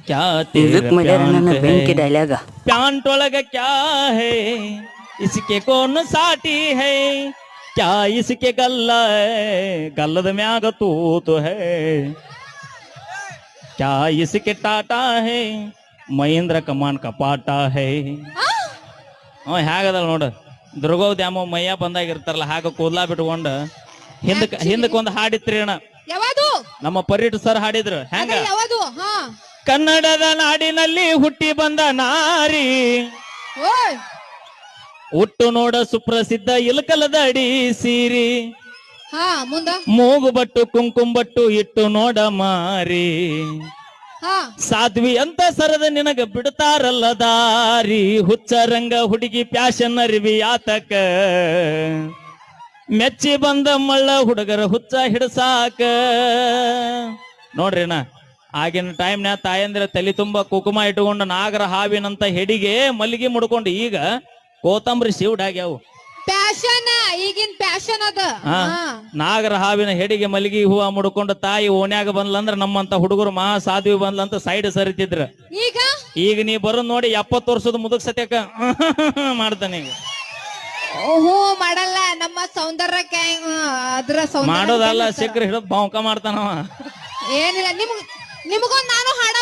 क्या तेरा ನನ್ನ प्यांट ಬೆಂಕಿ है ಡೈಲಾಗ प्यांट ओलग क्या है इसके कौन साटी है क्या इसके गल्ला है गल्लद म्याग तूत है क्या इसके टाटा है ಮಹೇಂದ್ರ ಕಮಾನ್ ಕಪಾಟ ಹೇ ಹೇಗದಲ್ಲ ನೋಡು ದುರ್ಗೋ ದ್ಯಾಮೋ ಮಯ್ಯ ಬಂದಾಗ ಇರ್ತಾರಲ್ಲ ಹಾಗ ಕೂದ್ಲಾ ಬಿಟ್ಕೊಂಡು ಹಿಂದಕ್ಕೆ ಒಂದು ಹಾಡಿತ್ರಿ ಅಣ್ಣ ಯಾವುದು ನಮ್ಮ ಪರೀಟ್ ಸರ್ ಹಾಡಿದ್ರು ಹೆಂಗ ಯಾವುದು ಹಾ ಕನ್ನಡದ ನಾಡಿನಲ್ಲಿ ಹುಟ್ಟಿ ಬಂದ ನಾರಿ ಓಯ್ ಹುಟ್ಟು ನೋಡ ಸುಪ್ರಸಿದ್ಧ ಇಲಕಲದಡಿ ಸೀರಿ ಹಾ ಮುಂದ ಮೂಗು ಬಟ್ಟು ಕುಂಕುಮ ಬಟ್ಟು ಇಟ್ಟು ನೋಡ ಮಾರಿ ಹಾ ಸಾಧ್ವಿ ಅಂತ ಸರದ ನಿನಗ ಬಿಡ್ತಾರಲ್ಲ ದಾರಿ ಹುಚ್ಚ ರಂಗ ಹುಡುಗಿ ಪ್ಯಾಶನ್ ಅರಿವಿ ಆತಕ ಮೆಚ್ಚಿ ಬಂದ ಮಳ್ಳ ಹುಡುಗರ ಹುಚ್ಚ ಹಿಡಸಾಕ ನೋಡ್ರಿ ಅಣ್ಣ ಆಗಿನ ಟೈಮ್ನ್ಯಾಗ ತಾಯಂದ್ರ ತಲೆ ತುಂಬಾ ಕುಕುಮ ಇಟ್ಕೊಂಡು ನಾಗರ ಹಾವಿನಂತ ಹೆಡಿಗೆ ಮಲ್ಲಿಗೆ ಮುಡ್ಕೊಂಡು ಈಗ ಕೋತಂಬರಿ ಶಿವಡಾಗ್ಯಾವು ಪ್ಯಾಶನ್ ಈಗಿನ ಪ್ಯಾಶನ್ ಅದ ನಾಗರ ಹಾವಿನ ಹೆಡಿಗೆ ಮಲ್ಲಿಗೆ ಹೂವ ಮುಡ್ಕೊಂಡು ತಾಯಿ ಓಣ್ಯಾಗ ಬಂದ್ಲಂದ್ರ ನಮ್ಮಂತ ಹುಡುಗರು ಮಹಾ ಸಾಧ್ವಿ ಬಂದ್ಲಂತ ಸೈಡ್ ಸರಿತಿದ್ರ ಈಗ ನೀ ಬರೋದ್ ನೋಡಿ 70 ವರ್ಷದ ಮುದುಕ್ ಸತ್ಯಕ ಮಾಡ್ತಾನೆ ಈಗ ಓಹೋ ಮಾಡಲ್ಲ ನಮ್ಮ ಸೌಂದರ್ಯಕ್ಕೆ ಅದ್ರ ಮಾಡೋದಲ್ಲ ಸಿಕ್ಕ್ರೆ ಹಿಡಿದ್ ಬಾಂಕ ಮಾಡ್ತಾನವ ಏನಿಲ್ಲ ನಿಮಗೊಂದು ನಾನು ಹಾಡ